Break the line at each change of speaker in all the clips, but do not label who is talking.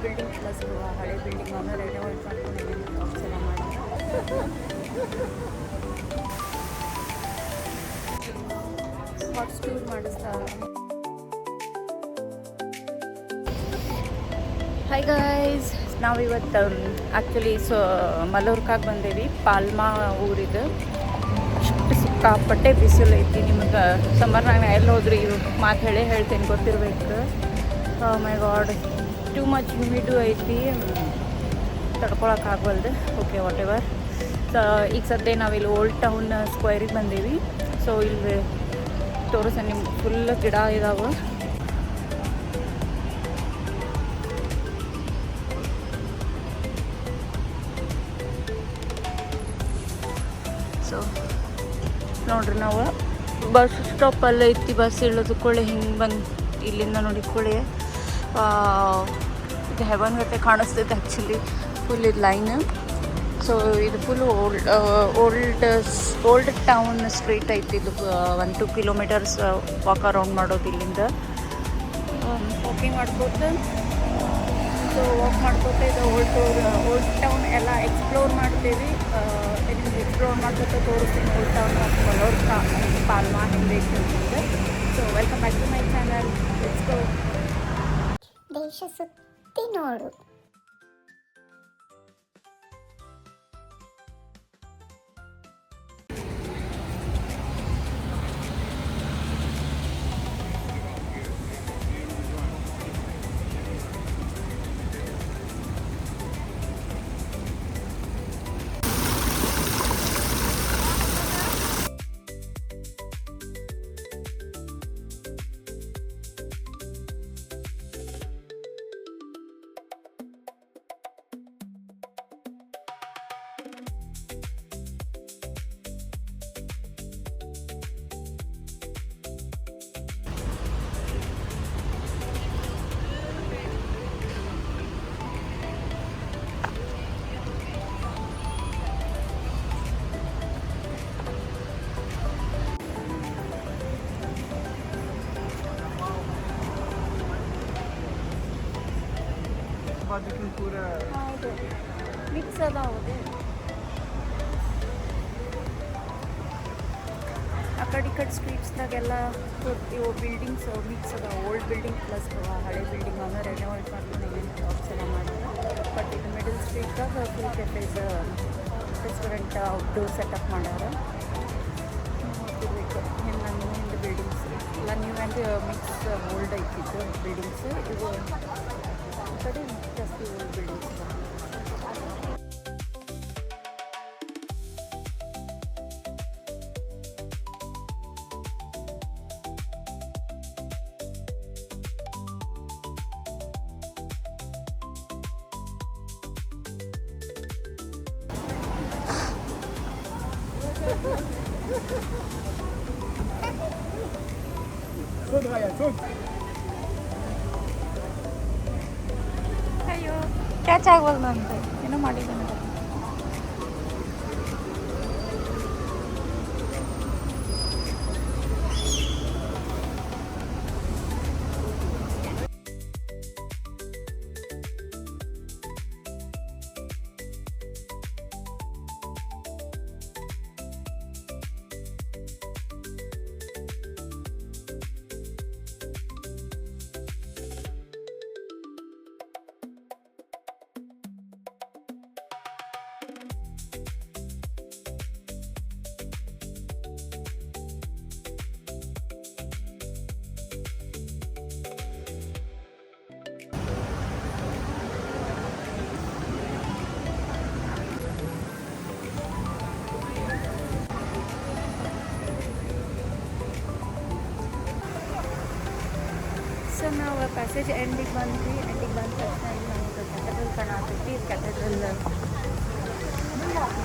Building plus ಹಳೆ building ಅವನ್ನ renovate ಮಾಡ್ಕೊಂಡು ಜಾಬ್ಸ್ ಎಲ್ಲ ಮಾಡಿ ಹಾಟ್ ಸ್ಟೂರ್ ಮಾಡಿಸ್ತಾರೆ. ಹಾಯ್ ಗೈಸ್, ನಾವಿವತ್ತು ಆ್ಯಕ್ಚುಲಿ ಮಲೋರ್ಕಾಗೆ ಬಂದೇವಿ. ಪಾಲ್ಮಾ ಊರಿದು ಅಷ್ಟು ಸಿಕ್ಕಾಪಟ್ಟೆ ಬಿಸಿಲು ಐತಿ. ನಿಮಗೆ ಸಮ್ಮರ್ನಾಗ ನಾ ಎಲ್ಲಿ ಹೋದ್ರಿ ಮಾತು ಹೇಳ್ತೇನೆ, ಗೊತ್ತಿರ್ಬೇಕು. My God, too much humid ಐತಿ, ತಡ್ಕೊಳಕ್ಕಾಗವಲ್ದು. Okay, whatever. ಈಗ ಸದ್ಯ ನಾವಿಲ್ಲಿ ಓಲ್ಡ್ ಟೌನ್ ಸ್ಕ್ವೇರಿಗೆ ಬಂದೇವಿ. ಸೊ ಇಲ್ಲಿ ತೋರಿಸ ನಿಮ್ಗೆ ಫುಲ್ ಗಿಡ ಇದಾವೆ. ಸೊ ನೋಡ್ರಿ, ನಾವು ಬಸ್ ಸ್ಟಾಪಲ್ಲೇ ಐತಿ. ಬಸ್ ಇಳಿದುಕೊಳ್ಳಿ ಹಿಂಗೆ ಬಂದು ಇಲ್ಲಿಂದ ನೋಡಿಕೊಳ್ಳಿ, ಇದು ಹೆವನ್ ಗತೆ ಕಾಣಿಸ್ತೈತೆ ಆ್ಯಕ್ಚುಲಿ. ಫುಲ್ ಇದು ಲೈನ್. ಸೊ ಇದು ಫುಲ್ ಓಲ್ಡ್ ಟೌನ್ ಸ್ಟ್ರೀಟ್ ಐತಿ. ಇದು 1-2 ಕಿಲೋಮೀಟರ್ಸ್ ವಾಕ್ ಅರೌಂಡ್ ಮಾಡೋದು ಇಲ್ಲಿಂದ. ವಾಕಿಂಗ್ ಮಾಡ್ಕೋತ, ಸೊ ವಾಕ್ ಮಾಡ್ಕೋತ ಇದು ಓಲ್ಡ್ ಟೌನ್ ಎಲ್ಲ ಎಕ್ಸ್ಪ್ಲೋರ್ ಮಾಡ್ತೀವಿ. ಎಕ್ಸ್ಪ್ಲೋರ್ ಮಾಡ್ಕೋತ ತೋರಿಸ್ತೀನಿ ಓಲ್ಡ್ ಟೌನ್ ಮತ್ತು ಮಲೋರ್ಕಾ, ಪಾಲ್ಮಾ ಹೆಂಗೈತಿ ಅಂತಂದ್ರೆ. So welcome back to my channel. Let's go.
ದೇಶ ಸುತ್ತಿ ನೋಡು.
ಹೌದು, ಮಿಕ್ಸ್ ಅದಾವೆ. ಆ ಕಡೆ ಈ ಕಡೆ ಸ್ಟ್ರೀಟ್ಸ್ದಾಗೆಲ್ಲ ಇವು ಬಿಲ್ಡಿಂಗ್ಸ್ ಮಿಕ್ಸ್ ಅದಾವೆ. ಓಲ್ಡ್ ಬಿಲ್ಡಿಂಗ್ ಪ್ಲಸ್ ಹಳೆ ಬಿಲ್ಡಿಂಗ್ ಅವನ್ನ ರೆನೋವೇಟ್ ಮಾಡ್ಕೊಂಡು ಜಾಬ್ಸ್ ಎಲ್ಲ ಮಾಡ್ಯಾರ. ಬಟ್ ಇದು ಮಿಡಲ್ ಸ್ಟ್ರೀಟ್ದಾಗ full cafes, restaurant, outdoor setup ಮಾಡ್ಯಾರ. ನೋಡ್ತಿರ್ಬೇಕು ಎಲ್ಲ ನ್ಯೂ ಬಿಲ್ಡಿಂಗ್ಸ್ ಎಲ್ಲ ನ್ಯೂ ಆ್ಯಂಡ್ ಮಿಕ್ಸ್ ಓಲ್ಡ್ ಐತಿದ್ದು ಬಿಲ್ಡಿಂಗ್ಸ್. ಇದು ಕಡೆ ಜಾಸ್ತಿ ಓಲ್ಡ್ ಬಿಲ್ಡಿಂಗ್ಸ್. ಅಯ್ಯೋ, ಕ್ಯಾಚ್ ಆಗ್ವಲ್ದು ಅಂತ ಏನೋ ಮಾಡಿದ್ದಾನೆ. ಸೊ ನಾವು ಪ್ಯಾಸೇಜ್ ಎಂಡಿಗೆ ಬಂದ್ವಿ. ಎಂಡಿಗೆ ಬಂದ ತಕ್ಷಣ ಇಲ್ಲಿ ನಮಗೆ ಕ್ಯಾಥೆಡ್ರಲ್ ಕಾಣತೈತಿ. ಕ್ಯಾಥೆಡ್ರಲ್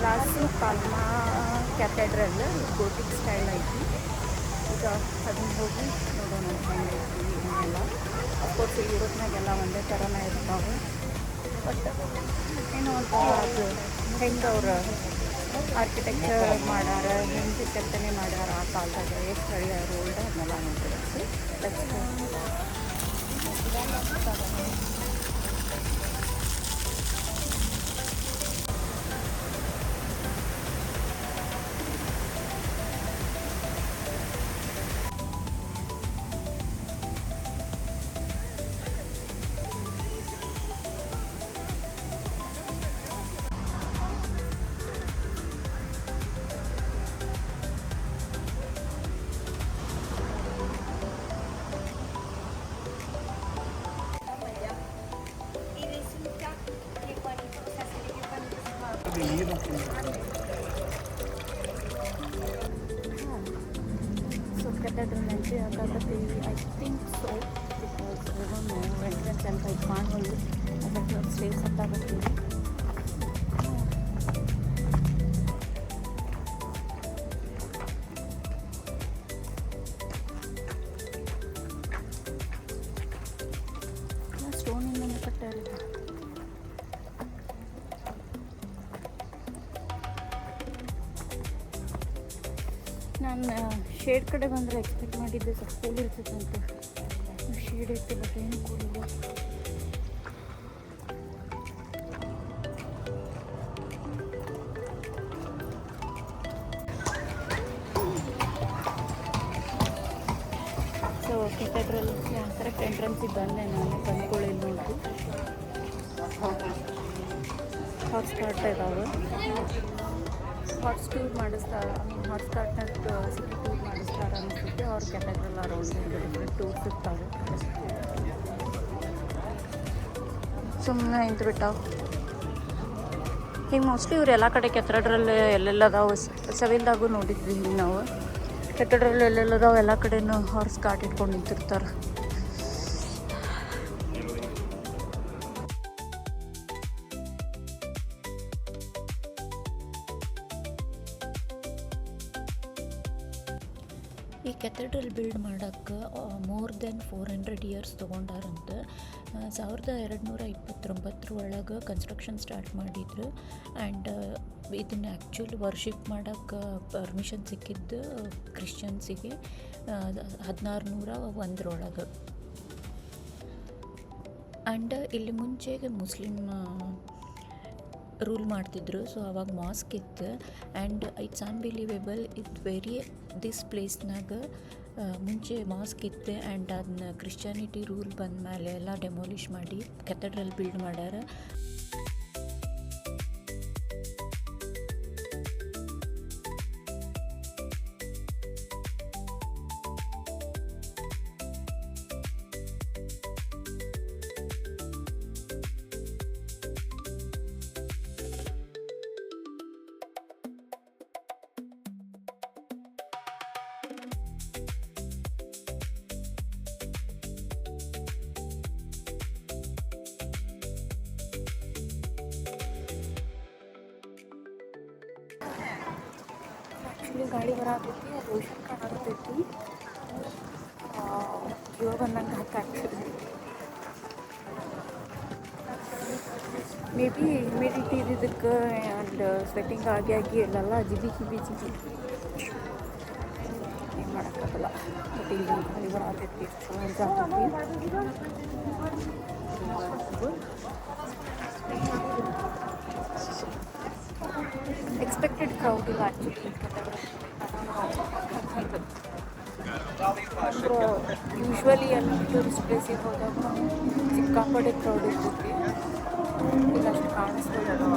ಲಾಸ್ಟು ಪಾಲ್ಮಾ ಕ್ಯಾಥೆಡ್ರಲ್ ಗೋಟಿಕ್ ಸ್ಟೈಲ್ ಐತಿ. ಈಗ ಅದನ್ನ ಹೋಗಿ ನೋಡೋಣ ಹೆಂಗೈತಿ ಎಲ್ಲ. ಅಫ್ಕೋರ್ಸ್ ಯುರೋಪ್ನಾಗೆಲ್ಲ ಒಂದೇ ಥರನೇ ಇರ್ತಾವೆ. ಬಟ್ ಏನೋ ಒಂಥರ ಅದು ಹೆಂಗೆ ಅವ್ರು ಆರ್ಕಿಟೆಕ್ಚರ್ ಮಾಡ್ಯಾರ, ಹೆಂಗೆ ಕೆತ್ತನೆ ಮಾಡ್ಯಾರ ಆ ಕಾಲದಾಗ, ಎಷ್ಟು ಹಳೆಯ ರೋಲ್ಡ್ ಅದನ್ನೆಲ್ಲ ನೋಡ್ತಿರ್ತೀವಿ. So cathedral entry ಆಗಕತ್ತೀವಿ. I think so because I don't know entrance ಅಂತ ಇದು ಕಾಣವಲ್ದು. ಅದಕ್ಕೆ ಸ್ಟೇರ್ಸ್ ಹತ್ತಾಕತ್ತೀವಿ. ಸ್ಟೋನಿಂದ ಕಟ್ಟಾರೆ. ನಾನು ಶೇಡ್ ಕಡೆ ಬಂದರೆ ಎಕ್ಸ್ಪೆಕ್ಟ್ ಮಾಡಿದ್ದೆ ಸ್ವಲ್ಪ ಕೂಲ್ ಇರ್ತೈತೆ ಅಂತ. ಶೇಡ್ ಐತೆ ಬಟ್ ಏನು ಕೂಲ್ ಇಲ್ಲ. ಸೊ ಕೆಥೆಡ್ರಲ್ ಕರೆಕ್ಟ್ ಎಂಟ್ರೆನ್ಸಿಗೆ ಬಂದೆ ನಾನು. ಬಂದ್ಕೊಳ್ಳಿ ನೋಡ್ತು ಹಾಟ್ ಸ್ಟಾರ್ಟ್ ಇದ್ದಾವೆ. ಹಾಟ್ ಟೂರ್ ಮಾಡಿಸ್ತಾರೆ. ಹಾಟ್ ಸ್ಟಾರ್ಟ್ನಾಗ ಸಿಟಿ ಟೂರ್ ಮಾಡಿಸ್ತಾರೆ ಅನಿಸುತ್ತೆ. ಅವ್ರ ಕೆಥೆಡ್ರಲ್ ಅರೌಂಡ್ ಡಿಫ್ರೆಂಟ್ ಟೂರ್ಸ್ ಇರ್ತಾವೆ. ಸುಮ್ಮನೆ ಇಂತ ಬಿಟ್ಟಾವ. ಹಿಂಗೆ ಮೋಸ್ಟ್ಲಿ ಇವ್ರು ಎಲ್ಲ ಕಡೆ ಕೆಥೆಡ್ರಲ್ ಎಲ್ಲೆಲ್ಲದಾವು ಸೆವೆಲ್ದಾಗೂ ನೋಡಿದ್ವಿ. ಹಿಂಗೆ ನಾವು ಕೆಥೆಡ್ರಲ್ ಎಲ್ಲೆಲ್ಲದಾವು ಎಲ್ಲ ಕಡೆನೂ ಹಾರ್ಸ್ ಕಾರ್ಟ್ ಇಟ್ಕೊಂಡು ನಿಂತಿರ್ತಾರೆ. ಈ ಕೆಥೆಡ್ರಲ್ ಬಿಲ್ಡ್ ಮಾಡೋಕ್ಕೆ ಮೋರ್ ದೆನ್ 400 ಇಯರ್ಸ್ ತೊಗೊಂಡಾರಂತೆ. 1229 ಒಳಗೆ ಕನ್ಸ್ಟ್ರಕ್ಷನ್ ಸ್ಟಾರ್ಟ್ ಮಾಡಿದ್ರು. ಆ್ಯಂಡ್ ಇದನ್ನು ಆ್ಯಕ್ಚುಲಿ ವರ್ಷಿಪ್ ಮಾಡೋಕ್ಕೆ ಪರ್ಮಿಷನ್ ಸಿಕ್ಕಿದ್ದು ಕ್ರಿಶ್ಚಿಯನ್ಸಿಗೆ 1601 ಆ್ಯಂಡ್ ಇಲ್ಲಿ ಮುಂಚೆಗೆ ಮುಸ್ಲಿಮ್ ರೂಲ್ ಮಾಡ್ತಿದ್ರು. ಸೊ ಅವಾಗ ಮಾಸ್ಕ್ ಇತ್ತು. ಆ್ಯಂಡ್ ಇಟ್ಸ್ ಅನ್ಬಿಲೀವೇಬಲ್ ದಿಸ್ ಪ್ಲೇಸ್ನಾಗ ಮುಂಚೆ ಮಾಸ್ಕ್ ಇತ್ತು. ಆ್ಯಂಡ್ ಅದನ್ನ ಕ್ರಿಶ್ಚಿಯಾನಿಟಿ ರೂಲ್ ಬಂದ ಮೇಲೆ ಎಲ್ಲ ಡೆಮೋಲಿಷ್ ಮಾಡಿ ಕೆಥೆಡ್ರಲ್ ಬಿಲ್ಡ್ ಮಾಡ್ಯಾರ. ಆ್ಯಕ್ಚುಲಿ ಗಾಡಿ ಬರತೈತಿ. ಅದು ರೋಷನ್ ಕಾಣತೈತಿ. ಜೀವ ಬಂದಂಗೆ ಹಾಕಾಗ್ತದೆ. ಮೇ ಬಿ ಹ್ಯುಮಿಡಿಟಿ ಇದ್ದಿದ್ದಕ್ಕೆ ಆ್ಯಂಡ್ ಸ್ವೆಟ್ಟಿಂಗ್ ಆಗಿ ಎಲ್ಲೆಲ್ಲ ಜಿಬಿ ಏನು ಮಾಡೋಕ್ಕಾಗಲ್ಲ. ಬಟ್ ಇಲ್ಲಿ ಗಾಡಿ ಬರತೈತಿ. ಚಲೋ ಆಗ್ತೈತಿ. ಎಕ್ಸ್ಪೆಕ್ಟೆಡ್ ಕ್ರೌಡ್ ಇಲ್ಲ ಆ್ಯಕ್ಚುಲಿ. ಅಂದ್ರೆ ಯೂಶ್ವಲಿ ಎಲ್ಲ ಟೂರಿಸ್ಟ್ ಪ್ಲೇಸಿಗೆ ಹೋದಾಗ ಸಿಕ್ಕಾಪಟ್ಟೆ ಕ್ರೌಡ್ ಇರ್ತೈತಿ. ಇಲ್ಲಷ್ಟು ಕಾಣಿಸ್ಬೋದು.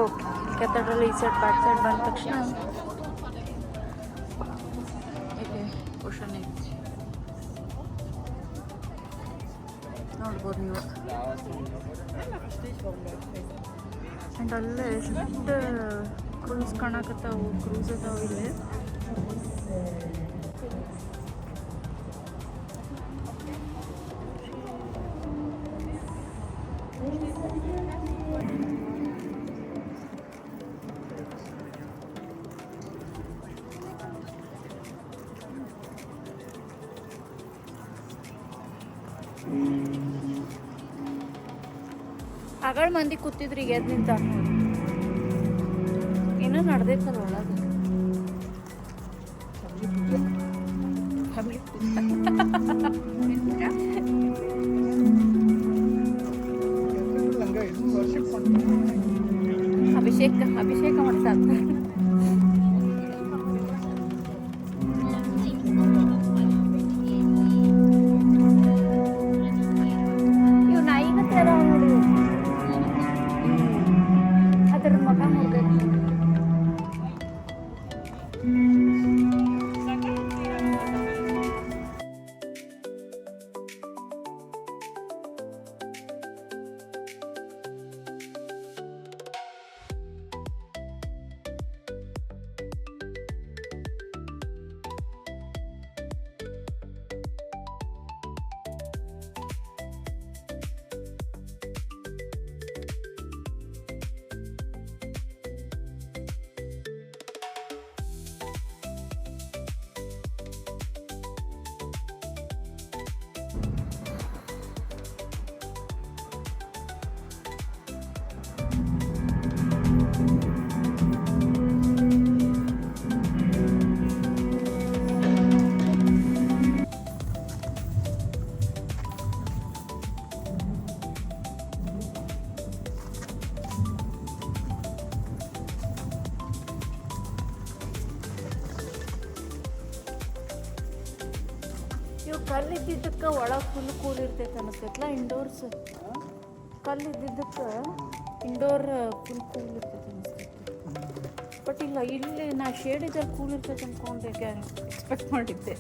ಓಕೆ, ಕೆಥೆಡ್ರಲ್ ಈ ಸೈಡ್ ಬ್ಯಾಕ್ ಸೈಡ್ ಬಂದ ತಕ್ಷಣ ಇಲ್ಲಿ ಓಷನ್ ಐತಿ ನೋಡ್ಬೋದು ನೀವು. ಆ್ಯಂಡ್ ಅಲ್ಲೇ ಎಷ್ಟು ಕ್ರೂಸ್ ಕಾಣಕತ್ತಾವು. ಕ್ರೂಸ್ ಅದಾವು ಇಲ್ಲಿ. ಆಗಳ ಮಂದಿ ಕೂತಿದ್ರು. ಈಗ ಎದ್ದು ನಿಂತ ಏನೋ ನಡೆದೈತಲ್ಲ ಒಳಗೆ. ಅಭಿಷೇಕ ಮಾಡ್ತಾರೆ. ಇವು ನಾಯಿಗತ್ತೆ ಅದಾವ ನೋಡಿ. ಅದ್ರ ಮಗ ಹೋಗ್ಬೇಕು. ಇವು ಕಲ್ಲಿದ್ದಕ್ಕೆ ಒಳಗೆ ಫುಲ್ ಕೂಲ್ ಇರ್ತೈತೆ ಅನಿಸ್ತೈತಲ್ಲ ಇಂಡೋರ್ಸ್. ಕಲ್ಲಿದ್ದಕ್ಕೆ ಇಂಡೋರ್ ಫುಲ್ ಕೂಲ್ ಇರ್ತೈತೆ ಅನಿಸ್ತೈತಿ. ಬಟ್ ಇಲ್ಲ, ಇಲ್ಲಿ ನಾ ಶೇಡ್ ಇದ್ದಲ್ಲಿ ಕೂಲ್ ಇರ್ತೈತೆ ಅಂದ್ಕೊಂಡೆ, ಎಕ್ಸ್ಪೆಕ್ಟ್ ಮಾಡಿದ್ದೆ.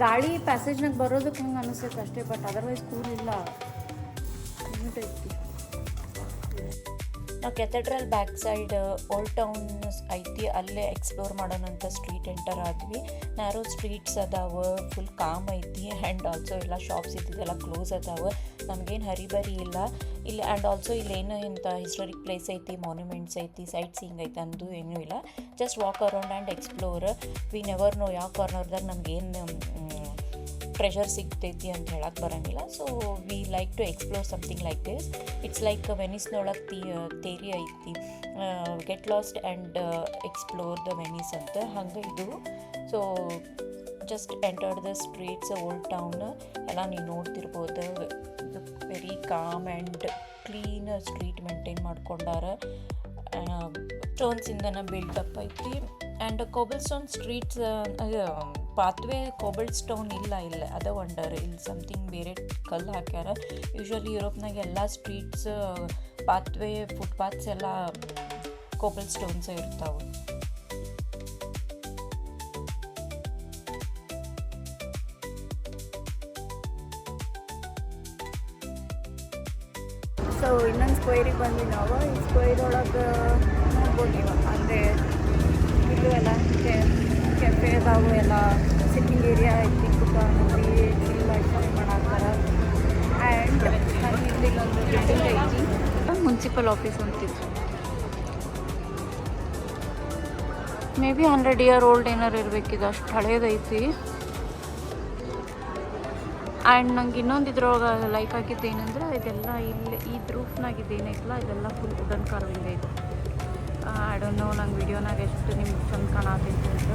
ಗಾಳಿ ಪ್ಯಾಸೇಜ್ನಾಗ ಬರೋದಕ್ಕೆ ಹಂಗೆ ಅನಿಸ್ತೈತೆ ಅಷ್ಟೇ, ಬಟ್ ಅದರ್ವೈಸ್ ಕೂಲ್ ಇಲ್ಲ. ಐತಿ. ನಾವು cathedral back side old town ಐತಿ, ಅಲ್ಲೇ ಎಕ್ಸ್ಪ್ಲೋರ್ ಮಾಡೋಣಂತ ಸ್ಟ್ರೀಟ್ ಎಂಟರ್ ಆದ್ವಿ. ನ್ಯಾರೋ ಸ್ಟ್ರೀಟ್ಸ್ ಅದಾವೆ, ಫುಲ್ ಕಾಮ್ ಐತಿ. ಆ್ಯಂಡ್ ಆಲ್ಸೋ ಎಲ್ಲ ಶಾಪ್ಸ್ ಇದ್ದಿದ್ದೆಲ್ಲ ಕ್ಲೋಸ್ ಅದಾವೆ, ನಮಗೇನು ಹರಿಬರಿ ಇಲ್ಲ ಇಲ್ಲಿ. ಆ್ಯಂಡ್ ಆಲ್ಸೋ ಇಲ್ಲೇನು ಇಂಥ ಹಿಸ್ಟಾರಿಕ್ ಪ್ಲೇಸ್ ಐತಿ, ಮಾನ್ಯುಮೆಂಟ್ಸ್ ಐತಿ, ಸೈಟ್ ಸೀಯಿಂಗ್ ಐತಿ ಅಂದು ಏನೂ ಇಲ್ಲ. Just walk around and explore. We never know ಯಾವ ಕಾರ್ನರ್ದಾಗ ನಮಗೇನು ಟ್ರೆಷರ್ ಸಿಗ್ತೈತಿ ಅಂತ ಹೇಳಕ್ಕೆ ಬರೋಂಗಿಲ್ಲ. So we like to explore something like this. It's like ವೆನಿಸ್ನೊಳಗೆ ತೇರಿ ಐತಿ, get lost and explore the Venice ಅಂತ, ಹಂಗೆ ಇದು. So just entered the streets, old town ಎಲ್ಲ ನೀವು ನೋಡ್ತಿರ್ಬೋದು. Very calm and clean street maintain ಮಾಡ್ಕೊಂಡಾರ. ಸ್ಟೋನ್ಸಿಂದನ ಬಿಲ್ಡಪ್ ಐತಿ. And cobble stone streets pathway cobble stone ಇಲ್ಲ, ಅದ ವಂಡರ್. ಇಲ್ಲಿ ಸಮಥಿಂಗ್ ಬೇರೆ ಕಲ್ಲು ಹಾಕ್ಯಾರ. ಯೂಶ್ವಲಿ ಯುರೋಪ್ನಾಗ ಎಲ್ಲ ಸ್ಟ್ರೀಟ್ಸ್ ಪಾತ್ವೇ ಫುಟ್ಪಾತ್ಸ್ ಎಲ್ಲ ಕೋಬಲ್ ಸ್ಟೋನ್ಸ್ ಇರ್ತಾವೆ. ಸೊ ಇನ್ನೊಂದು ಸ್ಕ್ವೇರಿಗೆ ಬಂದ್ವಿ ನಾವು. ಈ ಸ್ಕ್ವೇರ್ ಒಳಗೆ ನೋಡ್ಬೋದು ನೀವು, ಅಂದರೆ ಇಲ್ಲೂ ಎಲ್ಲ ಕೆಫೆ ಅದಾವು, ಎಲ್ಲ ಸಿಟ್ಟಿಂಗ್ ಏರಿಯಾ ಐತಿ, ಕುಟ ನೋಡಿ ಚಿಲ್ ಐಟಮ್ ಮಾಡಾಕ್ತಾರೆ. ಆ್ಯಂಡ್ ನಾನು ಇಲ್ಲಿಲ್ಲೊಂದು ಬಿಲ್ಡಿಂಗ್ ಐತಿ, ಮುನ್ಸಿಪಲ್ ಆಫೀಸ್ ಅಂತಿತ್ತು. ಮೇ ಬಿ 100 ಇಯರ್ ಓಲ್ಡ್ ಏನಾರು ಇರಬೇಕಿದೆ, ಅಷ್ಟು ಹಳೇದೈತಿ. ಆ್ಯಂಡ್ ನಂಗೆ ಇನ್ನೊಂದು ಇದ್ರೊಳಗೆ ಲೈಕ್ ಆಗಿದ್ದು ಏನಂದ್ರೆ, ಇದೆಲ್ಲ ಇಲ್ಲಿ ಈ ರೂಫ್ನಾಗ ಇದೇನೈತಲ್ಲ, ಇದೆಲ್ಲ ಫುಲ್ ವುಡನ್ ಕಾರ್ವಿಂಗ್ ಐತೆ. ಐ ಡೋಂಟ್ ನೋ ನಂಗೆ ವಿಡಿಯೋನಾಗ ಎಷ್ಟು ನಿಮ್ಗೆ ಚಂದ ಕಾಣತೈತಿ ಅಂತ.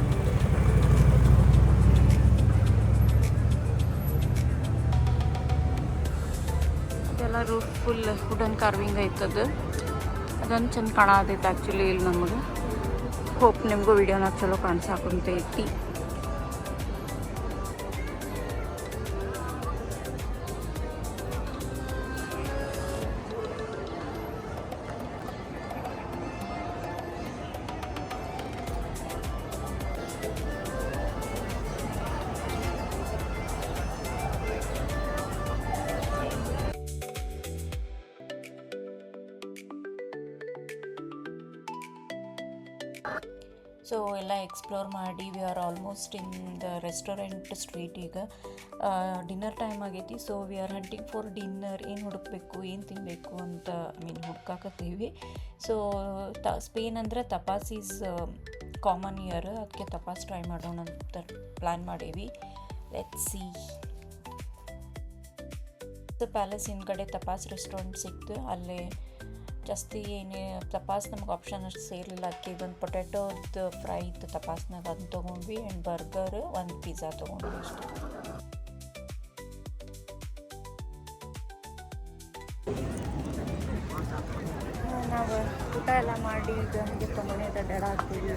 ಇದೆಲ್ಲ ರೂಫ್ ಫುಲ್ ವುಡನ್ ಕಾರ್ವಿಂಗ್ ಐತದು, ಅದೊಂದು ಚಂದ ಕಾಣತೈತೆ ಆ್ಯಕ್ಚುಲಿ ಇಲ್ಲಿ ನಮಗೆ. ಹೋಪ್ ನಿಮಗೂ ವಿಡಿಯೋನಾಗ ಚಲೋ ಕಾಣಿಸಾಕುಂತೈತಿ. ಸೊ ಎಲ್ಲ ಎಕ್ಸ್ಪ್ಲೋರ್ ಮಾಡಿ we are almost in the restaurant street. ಈಗ ಡಿನ್ನರ್ ಟೈಮ್ ಆಗೈತಿ. So we are hunting for dinner. ಏನು ಹುಡುಕಬೇಕು, ಏನು ತಿನ್ನಬೇಕು ಅಂತ ಹುಡ್ಕಾಕತ್ತೀವಿ. ಸೊ ಸ್ಪೇನ್ ಅಂದರೆ ತಪಾಸ್ ಈಸ್ ಕಾಮನ್ ಇಯರ್, ಅದಕ್ಕೆ ತಪಾಸ್ ಟ್ರೈ ಮಾಡೋಣ ಅಂತ ಪ್ಲ್ಯಾನ್ ಮಾಡೀವಿ. Let's see. ಪ್ಯಾಲೇಸ್ ಹಿಂದ್ಗಡೆ ತಪಾಸ್ ರೆಸ್ಟೋರೆಂಟ್ ಸಿಕ್ತು. ಅಲ್ಲೇ ಜಾಸ್ತಿ ಏನೇ ತಪಾಸ್ ನಮ್ಗೆ ಆಪ್ಷನ್ ಅಷ್ಟು ಸೇರಲಿಲ್ಲ, ಅದಕ್ಕೆ ಇದೊಂದು ಪೊಟ್ಯಾಟೋದು ಫ್ರೈ ಇತ್ತು ತಪಾಸ್ನಾಗ, ಅದನ್ನ ತೊಗೊಂಡ್ವಿ. ಆ್ಯಂಡ್ ಬರ್ಗರ್, ಒಂದು ಪಿಜ್ಜಾ ತೊಗೊಂಡ್ವಿ ಅಷ್ಟೇ. ನಾವು ಊಟ ಎಲ್ಲ ಮಾಡಿ ಈಗ ನಮಗೆ ತೊಗೊಂಡು ಅಡ್ಡಾಡ ಆಗ್ತೀವಿ.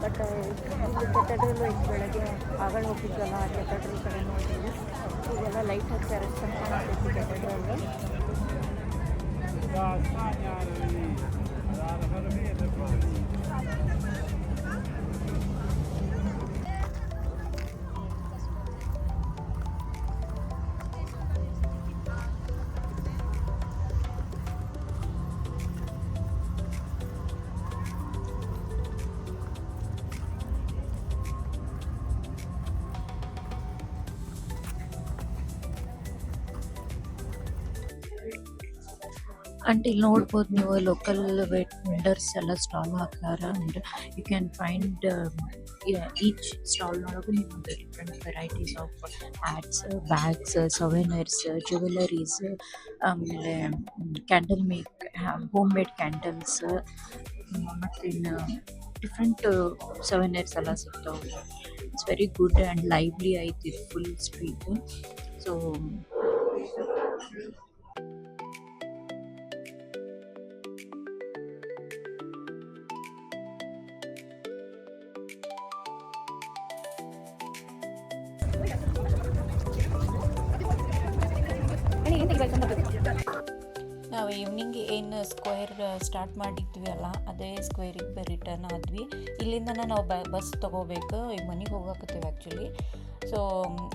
ಬಟ್ ಇಲ್ಲಿ ಕೆಥೆಡ್ರಲ್ಲು ಐತೆ. ಬೆಳಗ್ಗೆ ಆಗಳ ಹೋಗಿದ್ವಲ್ಲ, ಆ ಕೆಥೆಡ್ರಲ್ ಕಡೆ ನೋಡ್ತೀವಿ. ಈಗೆಲ್ಲ ಲೈಟ್ ಹಾಕ್ತಾರೆ, ಚಂದ ಕಾಣತೈತಿ ಕೆಥೆಡ್ರಲ್ಲು.
ಆ್ಯಂಡ್ ಇಲ್ಲಿ ನೋಡ್ಬೋದು ನೀವು ಲೋಕಲ್ ವೆಂಡರ್ಸ್ ಎಲ್ಲ ಸ್ಟಾಲ್ ಹಾಕ್ಯಾರ. And you can find each ಸ್ಟಾಲ್ನೊಳಗೂ ನಿಮ್ಗೆ different varieties of hats, bags, souvenirs, jewelleries, ಆಮೇಲೆ ಕ್ಯಾಂಡಲ್ ಹೋಮ್ ಮೇಡ್ ಕ್ಯಾಂಡಲ್ಸ್, ಮತ್ತು ಇನ್ನು ಡಿಫ್ರೆಂಟ್ ಸೊವೆನರ್ಸ್ ಎಲ್ಲ ಸಿಗ್ತಾವೆ. It's very good and lively ಐತಿ ಫುಲ್ ಸ್ಟ್ರೀಟ್. ಸೊ ನಾವು ಈವ್ನಿಂಗ್ ಏನು ಸ್ಕ್ವೇರ್ ಸ್ಟಾರ್ಟ್ ಮಾಡಿದ್ವಿ ಅಲ್ಲ, ಅದೇ ಸ್ಕ್ವೇರಿಗೆ ರಿಟರ್ನ್ ಆದ್ವಿ. ಇಲ್ಲಿಂದ ನಾವು ಬಸ್ ತೊಗೋಬೇಕು. ಈಗ ಮನೆಗೆ ಹೋಗಕತ್ತೀವಿ ಆ್ಯಕ್ಚುಲಿ. ಸೊ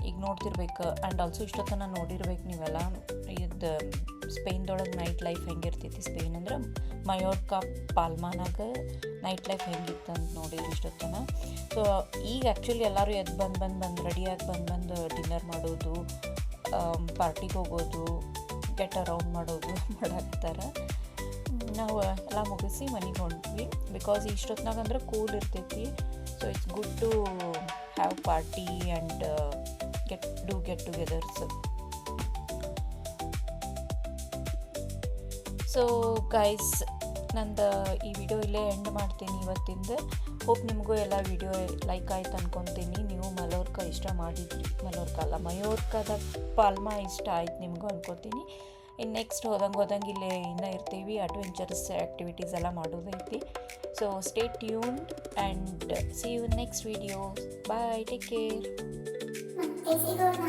ಈಗ ನೋಡ್ತಿರ್ಬೇಕು. ಆ್ಯಂಡ್ ಆಲ್ಸೋ ಇಷ್ಟೊತ್ತನ ನೋಡಿರ್ಬೇಕು ನೀವೆಲ್ಲ ಇದು ಸ್ಪೇನ್ದೊಳಗೆ ನೈಟ್ ಲೈಫ್ ಹೆಂಗಿರ್ತೈತಿ. ಸ್ಪೇನ್ ಅಂದ್ರೆ ಮಯೋರ್ಕಾ ಪಾಲ್ಮಾನಾಗ ನೈಟ್ ಲೈಫ್ ಹೆಂಗಿತ್ತು ಅಂತ ನೋಡಿರಿ ಇಷ್ಟೊತ್ತನ. ಸೊ ಈಗ ಆ್ಯಕ್ಚುಲಿ ಎಲ್ಲರೂ ಎದ್ದು ಬಂದು ರೆಡಿಯಾಗಿ ಬಂದು ಡಿನ್ನರ್ ಮಾಡೋದು, ಪಾರ್ಟಿಗೆ ಹೋಗೋದು, ಗೆಟ್ ಅರೌಂಡ್ ಮಾಡೋದು ಮಾಡಾಕ್ತಾರೆ. ನಾವು ಎಲ್ಲ ಮುಗಿಸಿ ಮನೆಗೆ ಹೊಂಟ್ವಿ. ಬಿಕಾಸ್ ಇಷ್ಟೊತ್ತಿನಾಗ ಅಂದ್ರೆ ಕೂಲ್ ಇರ್ತೈತಿ. So it's good to have party and get togethers. So guys, ನಂದು ಈ ವಿಡಿಯೋ ಇಲ್ಲೇ ಎಂಡ್ ಮಾಡ್ತೀನಿ ಇವತ್ತಿಂದ. ಹೋಪ್ ನಿಮಗೂ ಎಲ್ಲ ವಿಡಿಯೋ ಲೈಕ್ ಆಯ್ತು ಅನ್ಕೊತೀನಿ. ನೀವು ಮಲೋರ್ಕಾ ಇಷ್ಟ ಮಾಡಿದ್ರಿ, ಮಯೋರ್ಕಾದ ಪಾಲ್ಮಾ ಇಷ್ಟ ಆಯ್ತು ನಿಮಗೂ ಅನ್ಕೋತೀನಿ. ಇನ್ನು ನೆಕ್ಸ್ಟ್ ಹೋದಂಗೆ ಇಲ್ಲೇ ಇನ್ನೂ ಇರ್ತೀವಿ. ಅಡ್ವೆಂಚರಸ್ ಆ್ಯಕ್ಟಿವಿಟೀಸ್ ಎಲ್ಲ ಮಾಡೋದೈತಿ. So stay tuned and see you next video. Bye, take care.
ಮತ್ತೆ ಸಿಗೋಣ.